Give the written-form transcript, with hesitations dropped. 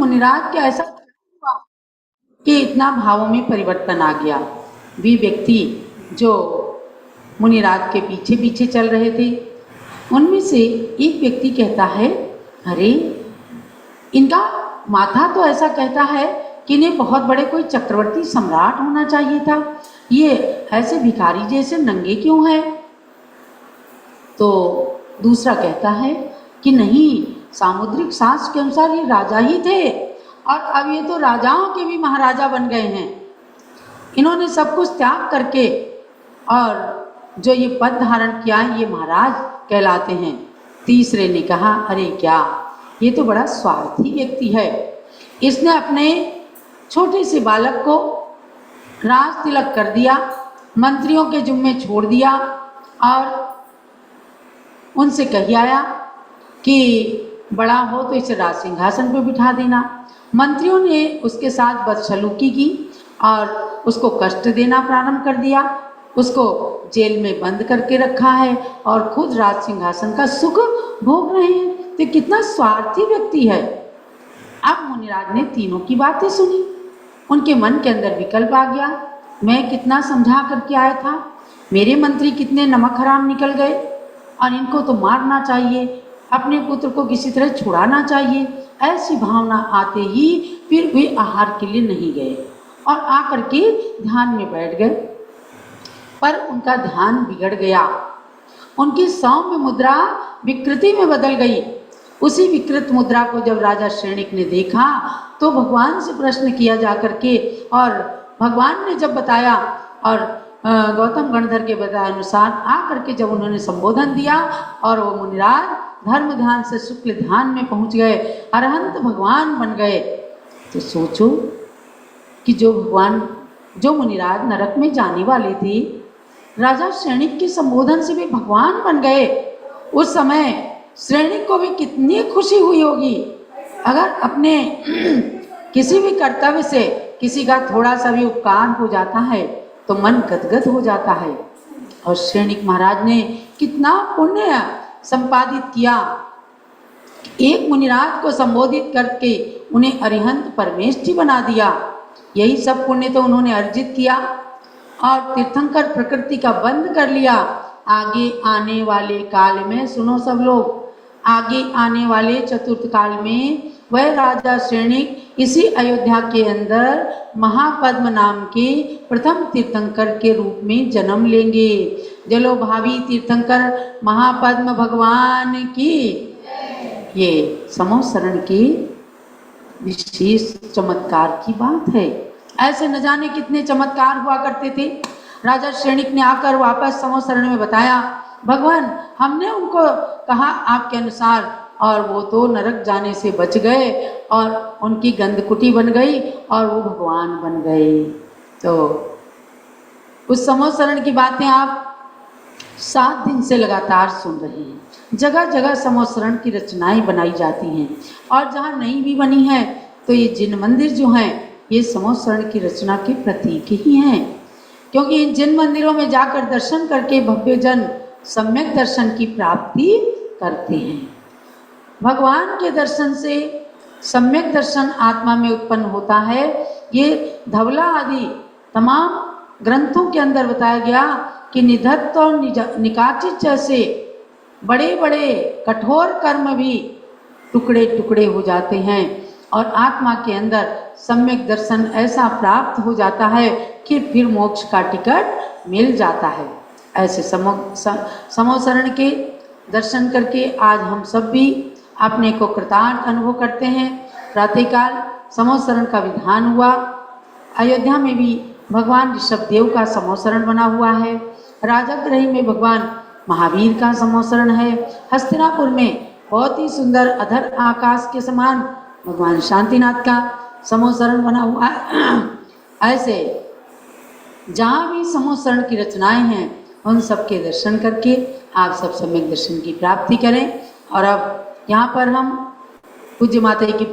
मुनिराज क्या ऐसा हुआ कि इतना भावों में परिवर्तन आ गया। वे व्यक्ति जो मुनिराज के पीछे पीछे चल रहे थे, उनमें से एक व्यक्ति कहता है, अरे इनका माथा तो ऐसा कहता है कि इन्हें बहुत बड़े कोई चक्रवर्ती सम्राट होना चाहिए था, ये ऐसे भिखारी जैसे नंगे क्यों है। तो दूसरा कहता है कि नहीं, सामुद्रिक शास्त्र के अनुसार ये राजा ही थे और अब ये तो राजाओं के भी महाराजा बन गए हैं। इन्होंने सब कुछ त्याग करके और जो ये पद धारण किया है, ये महाराज कहलाते हैं। तीसरे ने कहा, अरे क्या, ये तो बड़ा स्वार्थी व्यक्ति है। इसने अपने छोटे से बालक को राज तिलक कर दिया, मंत्रियों के जुम्मे छोड़ दिया और उनसे कही आया कि बड़ा हो तो इसे राज सिंहासन पर बिठा देना। मंत्रियों ने उसके साथ बदसलूकी की और उसको कष्ट देना प्रारंभ कर दिया। उसको जेल में बंद करके रखा है और खुद राज सिंहासन का सुख भोग रहे हैं। तो कितना स्वार्थी व्यक्ति है। अब मुनिराज ने तीनों की बातें सुनी। उनके मन के अंदर विकल्प आ गया, मैं कितना समझा करके आया था, मेरे मंत्री कितने नमक हराम निकल गए और इनको तो मारना चाहिए, अपने पुत्र को किसी तरह छुड़ाना चाहिए। ऐसी भावना आते ही फिर वे आहार के लिए नहीं गए और आकर के ध्यान में बैठ गए। पर उनका ध्यान बिगड़ गया, उनकी सौम्य मुद्रा विकृति में बदल गई। उसी विकृत मुद्रा को जब राजा श्रेणिक ने देखा तो भगवान से प्रश्न किया जा करके, और भगवान ने जब बताया और गौतम गणधर के बताए अनुसार आकर के जब उन्होंने संबोधन दिया और वो मुनिराज धर्म ध्यान से शुक्ल ध्यान में पहुंच गए, अरहंत भगवान बन गए। तो सोचो कि जो मुनिराज नरक में जाने वाले थे, राजा श्रेणिक के संबोधन से भी भगवान बन गए। उस समय श्रेणिक को भी कितनी खुशी हुई होगी। अगर अपने किसी भी कर्तव्य से किसी का थोड़ा सा भी उपकार हो जाता है तो मन गदगद हो जाता है। और श्रेणिक महाराज ने कितना पुण्य संपादित किया, एक मुनिराज को संबोधित करके उन्हें अरिहंत परमेष्ठी बना दिया। यही सब पुण्य तो उन्होंने अर्जित किया और तीर्थंकर प्रकृति का बंद कर लिया। आगे आने वाले काल में, सुनो सब लोग, आगे आने वाले चतुर्थ काल में वह राजा श्रेणिक इसी अयोध्या के अंदर महापद्म नाम के प्रथम तीर्थंकर के रूप में जन्म लेंगे। जलो भावी तीर्थंकर महापद्म भगवान की। ये समोसरण की विशेष चमत्कार की बात है। ऐसे न जाने कितने चमत्कार हुआ करते थे। राजा श्रेणिक ने आकर वापस समोसरण में बताया, भगवान हमने उनको कहा आपके अनुसार और वो तो नरक जाने से बच गए और उनकी गंधकुटी बन गई और वो भगवान बन गए। तो उस समोसरण की बातें आप 7 दिन से लगातार सुन रहे हैं। जगह जगह समोसरण की रचनाएं बनाई जाती हैं और जहाँ नहीं भी बनी है तो ये जिन मंदिर जो हैं ये समोसरण की रचना के प्रतीक ही हैं। क्योंकि इन जिन मंदिरों में जाकर दर्शन करके भव्यजन सम्यक दर्शन की प्राप्ति करते हैं। भगवान के दर्शन से सम्यक दर्शन आत्मा में उत्पन्न होता है। ये धवला आदि तमाम ग्रंथों के अंदर बताया गया कि निधत्त और निकाचित जैसे बड़े बड़े कठोर कर्म भी टुकड़े टुकड़े हो जाते हैं और आत्मा के अंदर सम्यक दर्शन ऐसा प्राप्त हो जाता है कि फिर मोक्ष का टिकट मिल जाता है। ऐसे समोसरण के दर्शन करके आज हम सब भी अपने को कृतार्थ अनुभव करते हैं। प्रातःकाल समोसरण का विधान हुआ। अयोध्या में भी भगवान ऋषभदेव का समोसरण बना हुआ है। राजगृह में भगवान महावीर का समोसरण है। हस्तिनापुर में बहुत ही सुंदर अधर आकाश के समान भगवान शांतिनाथ का समोसरण बना हुआ है। ऐसे जहाँ भी समोसरण की रचनाएं हैं उन सब के दर्शन करके आप सब सम्यक दर्शन की प्राप्ति करें। और अब यहाँ पर हम पूज्य माता की